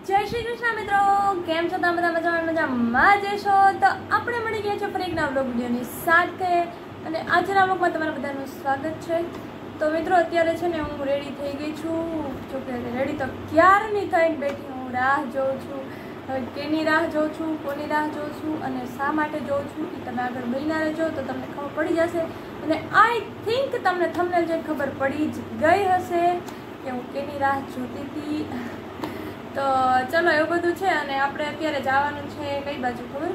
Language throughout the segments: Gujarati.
જય શ્રી કૃષ્ણ મિત્રો, કેમ છો તમે? બધા મજામાં જશો તો આપણે મળી ગયા છે ફરી એક નવા બ્લોગ વિડીયોની સાથે અને આજના બ્લોગમાં તમારા બધાનું સ્વાગત છે। તો મિત્રો અત્યારે છે ને હું રેડી થઈ ગઈ છું। જો કે રેડી તો ક્યારની થઈને બેઠી હું રાહ જોઉં છું। હવે કેની રાહ જોઉં છું, કોની રાહ જોઉં છું અને શા માટે જોઉં છું એ તમે આગળ બન્યા રહેજો તો તમને ખબર પડી જશે। અને આઈ થિંક તમને થંબનેલ જોઈને ખબર પડી જ ગઈ હશે કે હું કેની રાહ જોતી હતી। તો ચલો એવું બધું છે અને આપણે અત્યારે જવાનું છે કઈ બાજુ ખબર?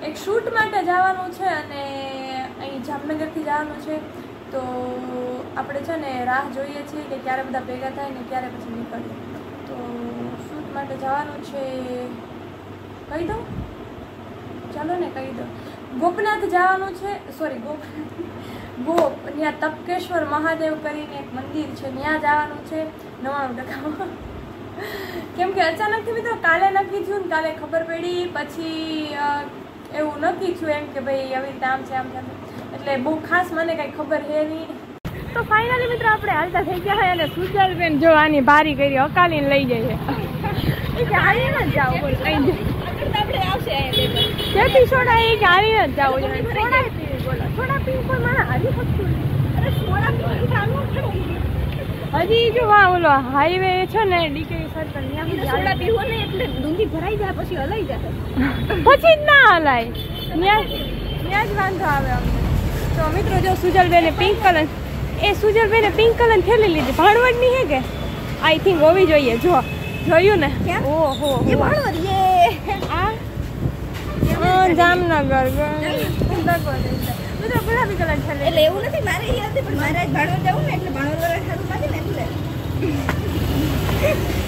એક શૂટ માટે જવાનું છે અને અહીં જામનગરથી જવાનું છે। તો આપણે છે ને રાહ જોઈએ છીએ કે ક્યારે બધા ભેગા થાય ને ક્યારે પછી નીકળીએ। તો શૂટ માટે જવાનું છે, કહી દઉં? ચાલો ને કહી દઉં। ગોપનાથ જવાનું છે, સોરી ગોપ ત્યાં તપકેશ્વર મહાદેવ કરીને એક મંદિર છે, ત્યાં જવાનું છે 99%। કેમ કે અચાનકથી મિત્રો કાલે નક્કી થયું ને કાલે ખબર પડી, પછી એવું નક્કી થયું એમ કે ભાઈ આવી રીતે આમ છે આમ છે, એટલે બહુ ખાસ મને કંઈ ખબર છે નહીં। તો ફાઇનલી મિત્રો આપણે હાલતા થઈ ગયા હોય અને સુજલબેન જો આની બારી કરી અકાલીને લઈ જઈએ એ કે હારીને જ જાવ બોલ કઈ આપણે આવશે જેથી સોડા એ કે હારીને જ જાવ જોઈએ સોડા પીવી બોલો સોડા પીવી કોઈ મને હારી શકતું અરે સોડા પીવી ચાલુ હજી જો આ ઓલો હાઈવે છે ને ડીકે સર્કલ ત્યાં સોડા પીવો ને એટલે ડુંગી ભરાઈ જાય પછી હલાઈ જાય પછી જ ના હલાય ત્યાં જ વાંધો આવે અમને। તો મિત્રો જો સુજલબેને પિંક કલર સુજલબેને પિંક કલર થેલી લીધી ભાણવડની હે કે આઈ થિંક હોવી જોઈએ। જો જોયું ને ઓહો એ ભાણવડ આ જામનગર મિત્રો ગુલાબી કલર થેલી એટલે એવું નથી મારે એ હતી પણ મારે ભાણવડ જવું ને એટલે ભાણવડ વાળા સારું લાગે ને એટલે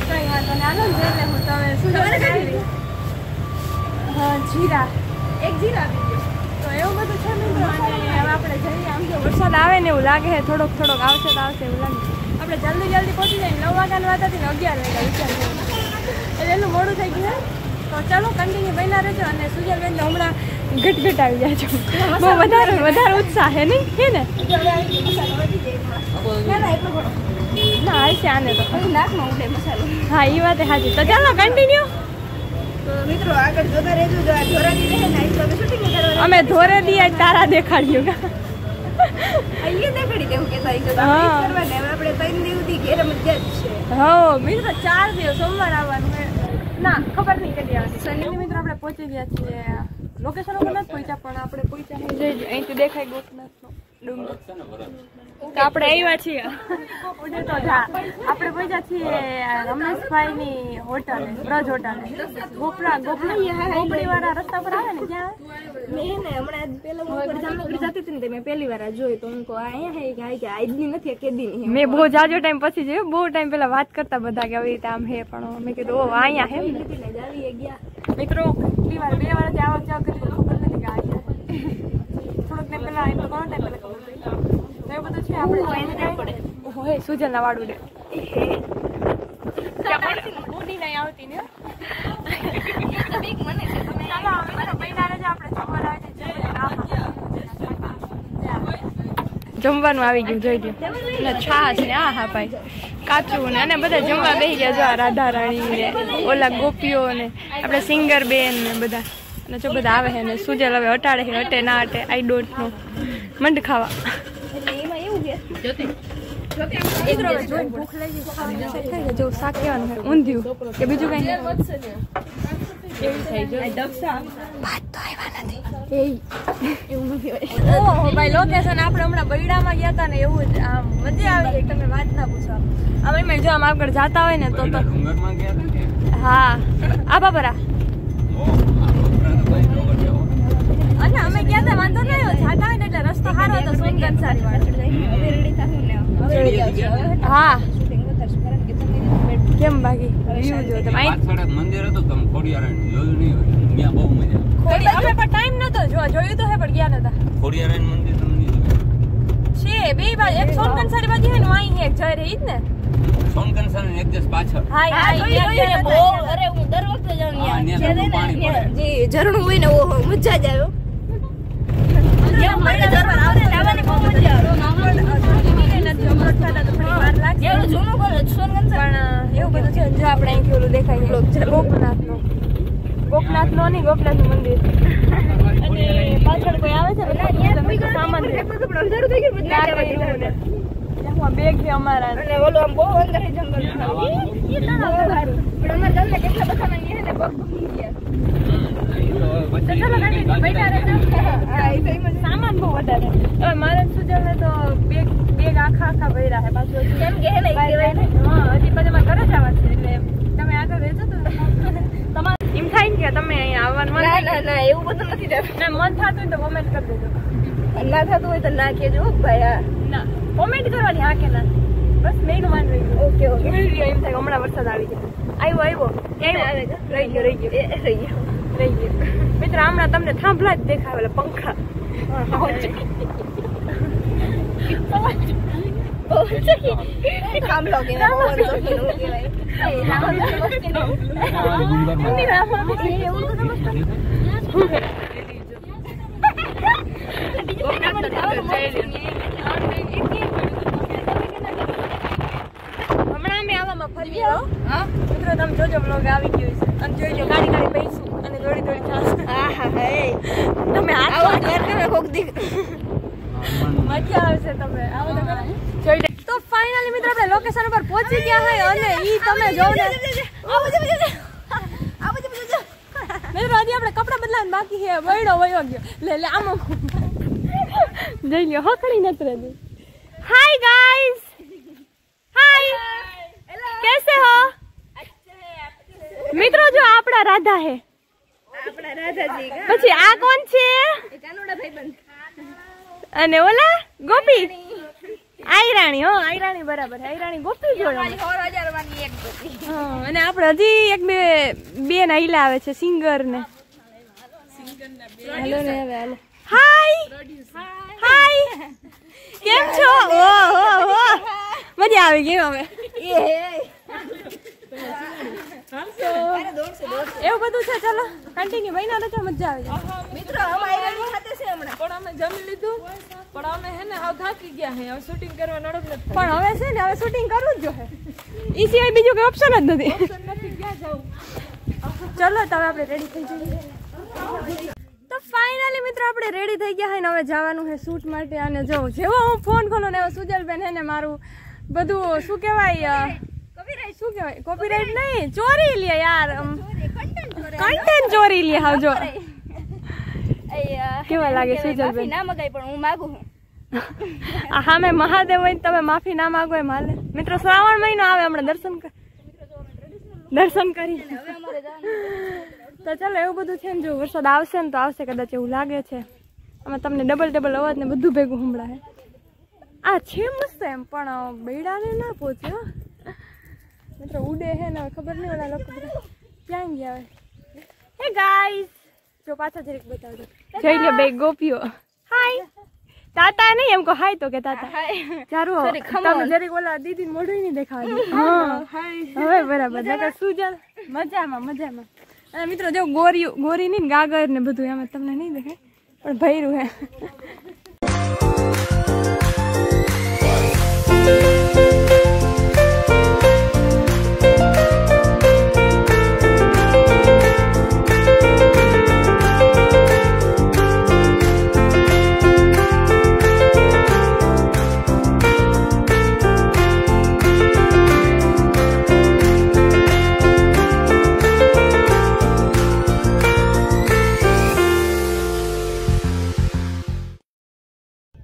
કઈ વાંધો ને આનો જોઈ હું તમે સુજલબેન હા જીરા એક જીરા તો એવું બધું છે મિત્રો અને હવે આપણે જઈએ। આમ જો વરસાદ આવે ને એવું લાગે છે, થોડોક આવશે તો આવશે એવું લાગે। આપણે જલ્દી પહોંચી જાય 9 વાગ્યાની વાત હતી ને 11 વાગ્યા વિચાર એટલે એટલું મોડું થઈ ગયું છે। તો ચાલો કન્ટિન્યુ બન્યા રહેજો અને સુજલબેન હમણાં ઘટ આવી જાય છે, બહુ વધારે ઉત્સાહ છે નહીં હે ને? ના હાલશે આને તો નાકમાં ઉડે મસાલો। હા એ વાત સાચી। તો ચાલો કન્ટિન્યુ મિત્રો આગળ જોતા રહેજો। જો આ ધોરાજી રહે ને આ તો શૂટિંગ કરવાનું અમે ધોરે દી તારા દેખાડ્યું કે અહીંયા દેખાડી દેવું કે સાઈ તો કરવા ને આપણે 3 દિવસથી ઘેર મજા જ છે। હો મિત્રો 4 દિવસ સોમવાર આવવાનું છે ના ખબર નહીં કદી આવશે શનિ મિત્રો આપણે પહોંચી ગયા છીએ લોકેશન ઉપર નથી પહોંચ્યા પણ આપણે પહોંચ્યા છે અહીંથી દેખાય ગોપનાથનો ડુંગર। તો આપણે આવ્યા છીએ ઉડે તો જા આપણે પહોંચ્યા છીએ રમેશભાઈની હોટલ બ્રજ હોટલ ગોપડી વાળા રસ્તા પર આવે ને ત્યાં મેં ને હમણાં પેલા ઉપર જામનગર જતી હતી ને મેં પહેલી વાર જોઈ તો હું અહીંયા હે કે આજની નથી કેદી નહીં મેં બહુ જાજો ટાઈમ પછી જોયું બહુ ટાઈમ પહેલા વાત કરતા બધા કે આવી રીતે આમ હે પણ મેં કીધું ઓ અહીંયા હે ને જાવી ગયા મિત્રો કેટલી વાર 2 વાર આવક જાવ કરી ખબર નથી કે અહીંયા થોડોક ટાઈમ પહેલા એમ ઘણો ટાઈમ પહેલા ખબર પડી તો એ બધું છે આપણે પડે ઓહો હે સુજલના વાડું દે બોડી નહીં આવતી ને બીક મને છે તમે ચાલો અમે મહિના રહે આપણે જમવા આવે છે જમવાનું આવી ગયું જોઈ લો ને છાશ ને આ હા ભાઈ કાચું ને અને બધા જમવા બેસી ગયા જો રાધા રાણી ને ઓલા ગોપીઓ ને આપણે સિંગર બેન ને બધા અને જો બધા આવે છે ને સુજલ હવે અટાડે છે અટે ના અટે આઈ ડોન્ટ નો મંડ ખાવા એટલે એમાં એવું કે ભૂખ લાગી જો શાક કેવાનું છે ઊંધિયું કે બીજું કઈ ભાઈ લોકેશન આપણે હમણાં બૈડામાં ગયા હતા ને એવું જ આમ મજા આવી તમે વાત ના પૂછો આમ જો આમ આગળ જતા હોય ને તો હા આ બાબરા અને અમે ગયા હતા વાંધો નહીં જતા હોય ને એટલે રસ્તો સારો હતો સોનગંસારી વાળો હા કેમ બાકી વ્યૂ જો તમે મંદિર હતું તમે ખોડિયારાયણ જોયું નહીં ત્યાં બહુ મજા ખોડિયારાયણ પર ટાઈમ નતો જોયું તો હે પણ ગયા નતા ખોડિયારાયણ મંદિર તમને છે બે બાજુ એક સોનગંસારી બાજુ હે ને અહીં એક જઈ રહી જ ને સોનગંસારી એક દિવસ પાછળ હા બહુ અરે હું દર વખતે જાઉં ત્યાં જી ઝરણું હોય ને ઓહો મજા જ આવ્યો જેમ મને દર વાર આવડે ને આવવાની બહુ મજા આવે થતા તો થોડી વાર લાગશે એવું જૂનું કોલેજ સોનગંજ પણ એવું બધું છે જો આપણે અહીંથી ઓલું દેખાય ગોપનાથનો નહીં ગોપનાથનું મંદિર અને પાછળ કોઈ આવે છે સામાન બેગ છે અમારા અને ઓલું આમ બહુ અંદર જંગલ કેટલા બધા સામાન બહુ વધારે હવે મારે સુજલ ને તો બેગ આખા ભર્યા છે પાછું કેમ કે હજી પછી મારે ઘરે જવા છે એટલે તમે આગળ રહેજો તો તમારે એમ થાય ને કે તમે અહીંયા આવવાનું મન ના એવું બધું નથી થતું મન થતું હોય તો કોમેન્ટ કરી દેજો ના થતું હોય તો ના કેજો ભાઈ ના કોમેન્ટ કરવાની હા કે ના બસ મેં માન રહી ગયું ઓકે ઓકે એમ થાય હમણાં વરસાદ આવી ગયો આવ્યો રહી ગયો મિત્ર હમણાં તમને થાંભલા જ દેખાવેલા પંખા હમણાં અમે આવામાં ફરી મિત્રો તમે જોજો બ્લોગ આવી ગયો છે અને જોઈ લો ગાડી પૈસું અને દોડી તમે મજા આવશે તમે તો ફાઇનલી મિત્રો આપણે લોકેશન ઉપર પહોંચી ગયા હોય અને ઈ તમે જોવો ને મિત્રો હજી આપણે કપડા બદલાવાનું બાકી છે વયડો વયો ગયો લે આમાં જઈ લ્યો હકડી નથી રહી હાય ગાઈસ હાય कैसे हो મિત્રો જો આપણા રાધા હે આપણા રાધાજી પછી આ કોણ છે કાનુડા ભાઈબંધ અને ઓલા ગોપી આયરાણી આયરાણી બરાબર આયરાણી ગોપી જોડે 4000 વાળી એક ગોપી અને આપણે હજી એક બે નાઈલા આવે છે સિંગર ને હેલો ને હવે હાલો હાય કેમ છો ઓહો મજા આવી ગઈ હવે એવું બધું છે ચલો કન્ટિન્યુ ભાઈ ના તો મજા આવી મિત્રો અમે આયરાની સાથે છે હમણાં પણ અમે જમી લીધું પણ અમે હે ને હાવ થાકી ગયા હે હવે શૂટિંગ કરવા નડક નથી પણ હવે છે ને હવે શૂટિંગ કરવું જ જોઈએ ઈ સિવાય બીજું કોઈ ઓપ્શન જ નથી ચલો તો હવે આપણે રેડી થઈ જઈએ તો ફાઇનલી મિત્રો આપણે રેડી થઈ ગયા છે ને હવે જવાનું છે શૂટ માટે અને જો જેવો હું ફોન ખોલું ને એવો સુજલબેન હે ને મારું બધું શું કહેવાય શું કહેવાય કોપીરાઇટ નહીં ચોરી લે યાર કન્ટેન્ટ ચોરી લે હાવ જો કેવા લાગે સુજલબેન ના મગાઈ પણ હું માંગુ છું હા મેં મહાદેવ હોય તમે માફી ના માંગો એમ હાલે મિત્રો શ્રાવણ મહિનો આવે હમણાં દર્શન કરી તો ચાલો એવું બધું છે ને જો વરસાદ આવશે ને તો આવશે કદાચ એવું લાગે છે અમે તમને ડબલ અવાજ ને બધું ભેગું સંભળાય આ છે મસ્ત એમ પણ બૈડાને ના પહોંચ્યો મિત્રો ઉડે હે ને ખબર નહીં ઓલા લોકો બધા ક્યાં ગયા હવે હે ગાઈસ જો પાછા જરીક બતાવજો જોઈ લો બે ગોપીઓ હાય તાતા નહીં એમ કો હાય તો કે તાતા ચારું તમે જરીક ઓલા દીદી મોઢું નહીં દેખાડ્યું હવે બરાબર નકર સુજલ મજામાં અને મિત્રો જો ગોરી નહીં ગાગર ને બધું એમાં તમને નહીં દેખાય પણ ભૈરું હે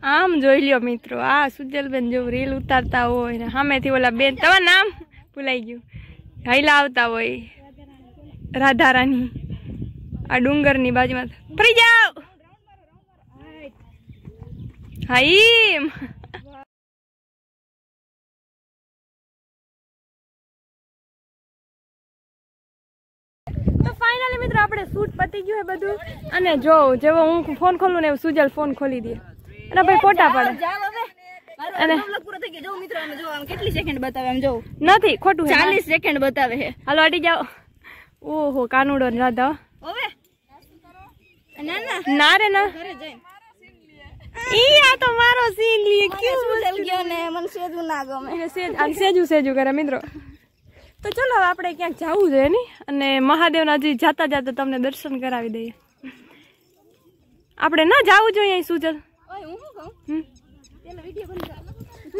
આમ જોઈ લ્યો મિત્રો આ સુજલબેન જો રીલ ઉતારતા હોય ને સામેથી ઓલા બેન તમારું નામ ભૂલાઈ ગયું હાઈલા આવતા હોય રાધા રાની આ ડુંગરની બાજુમાં ફરી જાઓ હાઈમ તો ફાઇનલી મિત્રો આપણે શૂટ પતી ગયું છે બધું અને જો જેવો હું ફોન ખોલું ને એવું સુજલ ફોન ખોલી દે અને ભાઈ ફોટા પડે અને પૂરો થઈ ગયો જો મિત્રો અમે જો કેટલી સેકન્ડ બતાવે એમ જો નથી ખોટું 40 સેકન્ડ બતાવે છે હાલો અડી જાઓ ઓહો કાનુડો રાધા હવે ના ના રે ના ઘરે જઈને ઈ આ તો મારો સીન લી કેવું જલ ગયો ને મને સેજું ના ગમે સેજું કરે મિત્રો. તો ચલો હવે આપણે ક્યાંક જવું જોઈએ ને, અને મહાદેવના હજી જાતા જાતા તમને દર્શન કરાવી દઈએ. આપણે ના જવું જોઈએ અહીં સુજલ. ઓય હું શું કહું પેલા વિડિયો બંધ કર.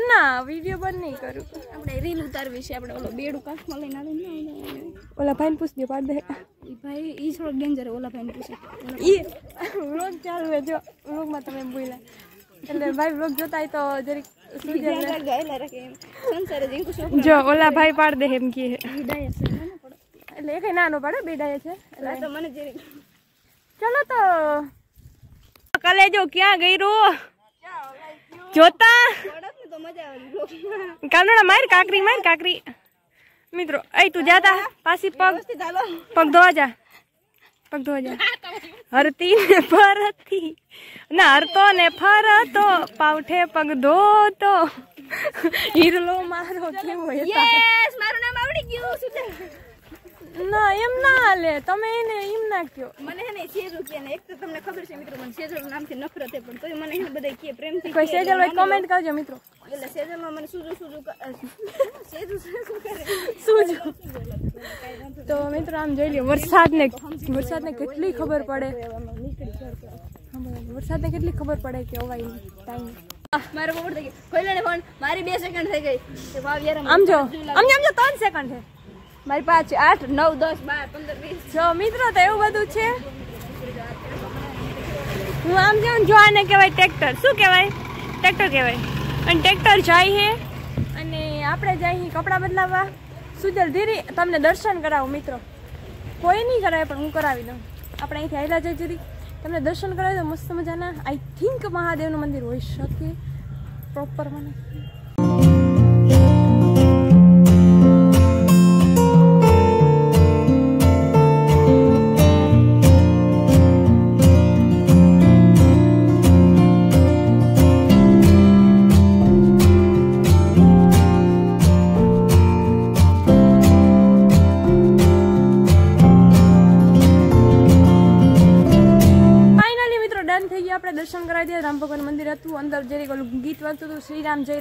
ના વિડિયો બંધ નહીં કરું. આપણે રીલ ઉતારવી છે. આપણે ઓલો બેડું કાઠમાં લઈને આવીને ઓલા ભાઈને પૂછ દે પાડ દે. ઈ ભાઈ ઈ થોડો ડેન્જર ઓલા ભાઈને પૂછે. ઈ વ્લોગ ચાલુ હે જો વ્લોગમાં તમે બોલ્યા એટલે ભાઈ વ્લોગ જોતા હોય તો જરીક સુજલ ગાયલા રાખે એમ સંસારે જીંકુ શોખ જો ઓલા ભાઈ પાડ દે એમ કે ડાય છે ના પડે એટલે એ કઈ નાનો પાડે બેડાય છે. એટલે તો મને જરી ચલો તો કલેજો ક્યાં ગઈ રો જોતા પડત ને તો મજા આવે. કાનોડા માર કાકરી મિત્રો એ તું જાતા પાછી પગ ધોવા જા હરતી ને ફરતી ના હરતો ને ફરતો પાવઠે પગ ધોતો હીરલો મારો કેવો યસ મારું નામ આવડી ગયું સુજલ. ના એમ ના હાલે તમે એને એમ ના કયો. મને હે ને સેજુ કે ને એક તો તમને ખબર છે મિત્રો મને સેજલ નામથી નફરત છે પણ તોય મને હે બધા કે પ્રેમથી કોઈ સેજલ હોય કમેન્ટ કરજો મિત્રો. એટલે સેજલ માં મને સુજુ કરે સુજુ તો મિત્રો આમ જોઈ લ્યો વરસાદને કેટલી ખબર પડે વરસાદને કેટલી ખબર પડે કે ઓવાઈ ટાઈમ મારો બપોર થઈ ગયો ખોઈલે ફોન મારી 2 સેકન્ડ થઈ ગઈ કે વાવ યાર આમ જો 3 સેકન્ડ છે મારી પાસે 8 9 10 12 15 20 જો મિત્રો તો એવું બધું છે. હું આમ જેમ જો આને કહેવાય ટ્રેક્ટર. શું કહેવાય? ટ્રેક્ટર કહેવાય. અને ટ્રેક્ટર જાય છે અને આપણે જાય કપડાં બદલાવવા. સુજલ ધીરી તમને દર્શન કરાવું મિત્રો. કોઈ નહીં કરાવે પણ હું કરાવી દઉં. આપણે અહીંથી આવેલા જઈ જરી તમને દર્શન કરાવી દઉં મસ્ત મજાના. આઈ થિંક મહાદેવનું મંદિર હોઈ શકે પ્રોપર મને. આપણે દર્શન કરાવી દઈએ. રામ ભગવાન મંદિર હતું અંદર જરીક ઓલું ગીત વાગતું હતું શ્રી રામ જય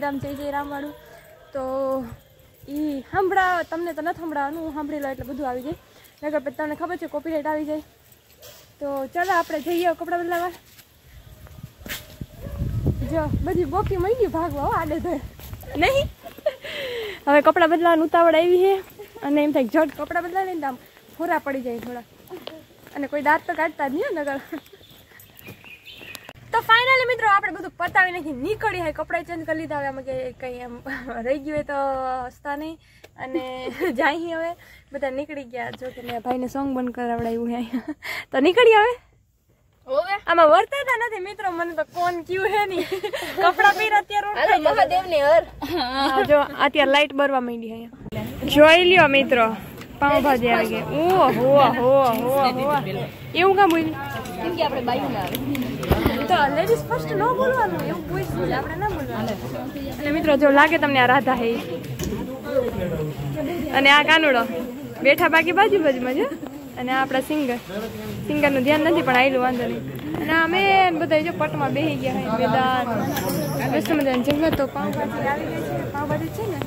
રામ વાળું. તો એ સાંભળા તમને તો નથી સાંભળવાનું હું સાંભળી લો એટલે બધું આવી જાય. નગર પછી તમને ખબર છે કોપીરાઇટ આવી જાય. તો ચાલો આપણે જઈએ કપડાં બદલાવા. જો બધી બોકી મળી ગયું ભાગવા આડે ધોય નહીં. હવે કપડાં બદલાવાનું ઉતાવળ આવી છે અને એમ થાય જટ કપડાં બદલાવે ને આમ ફોરા પડી જાય થોડા. અને કોઈ દાંત તો કાઢતા જ નહીં નગર. તો ફાઇનલી મિત્રો આપણે બધું પતાવી નાખી નીકળી હોય. કપડાં ચેન્જ કરી લીધા. હવે અમે કંઈ એમ રહી ગયું હોય તો હસતા નહીં અને જાય હવે બધા નીકળી ગયા. જો કે મેં ભાઈને સોંગ બંધ કરાવડાવ્યું હે તો નીકળી હવે. આમાં વર્તાતા નથી મિત્રો. મને તો કોણ ક્યું હે નહીં કપડાં પહેર અત્યારે મહાદેવની હર જો અત્યારે લાઈટ બરવા માંડી અહીંયા જોઈ લ્યો મિત્રો. પાવભાજી આવી ગઈ. એવું કામ બોલ્યું કેમ કે આપણે બાઈકમાં આવે તો લેડીઝ ફર્સ્ટ ન બોલવાનું એવું પૂછ્યું આપણે ના બોલવાનું. અને મિત્રો જો લાગે તમને આ રાધા હે અને આ કાનુડો બેઠા બાકી બાજુમાં છે. અને આપણા સિંગરનું ધ્યાન નથી પણ આવેલું વાંધો નહીં. અને અમે બધા જો પટમાં બેસી ગયા હોય મેદાન મસ્ત મજાની જગ્યા. તો પાઉંભાજી આવી ગઈ છે. પાઉંભાજી છે ને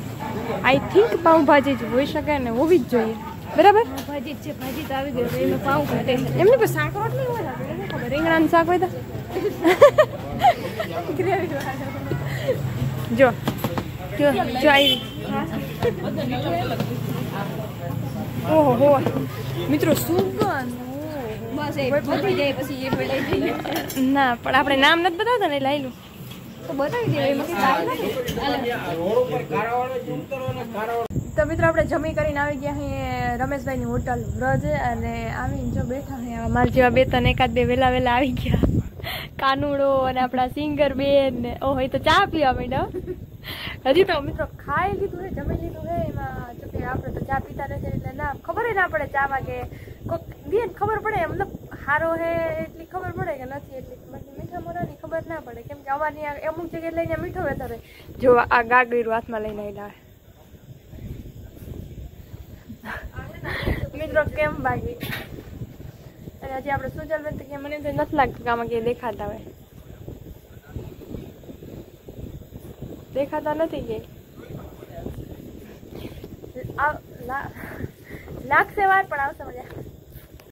આઈ થિંક પાઉંભાજી જ હોઈ શકે ને હોવી જ જોઈએ બરાબર. ભાજી છે ભાજી તો આવી ગઈ એમાં પાઉં ઘટે એમની પણ શાક રોટલી હોય ખબર રીંગણાનું શાક હોય તો જો આવી. ઓહો હો મિત્રો સુગંધ બસ એ પતી જાય પછી એ પડાઈ જાય. ના પણ આપણે નામ નથી બતાવતા ને લાયેલું તો બતાવી દે એમાં તો મિત્રો આપણે જમી કરીને આવી ગયા અહીં રમેશભાઈની હોટલ વ્રજ અને આવીને જો બેઠા અહીં મારા જેવા 2-3 એકાદ 2 વેલા આવી ગયા. કાનુડો અને આપણા સિંગર બેન ને ઓહો એ તો ચા પીવા માંડ્યા. હજી તો મિત્રો ખાઈ લીધું હે જમી લીધું હે એમાં જો કે આપણે તો ચા પીતા નથી એટલે ના ખબર ના પડે ચામાં કે કોઈક બેન ખબર પડે મતલબ સારો હે એટલી ખબર પડે કે નથી એટલી બાકી મીઠા મોરાની ખબર ના પડે કેમ કે અમારી અમુક જગ્યાએ લઈને મીઠો વેતર જો આ ગાગીરું હાથમાં લઈને આવેલા મિત્રો કેમ બાકી. અને હજી આપણે સુજલબેન તો કે મને તો નથી લાગતું કે આમાં ક્યાંય દેખાતા હોય દેખાતા નથી કે લાગશે વાર પણ આવશે મજા.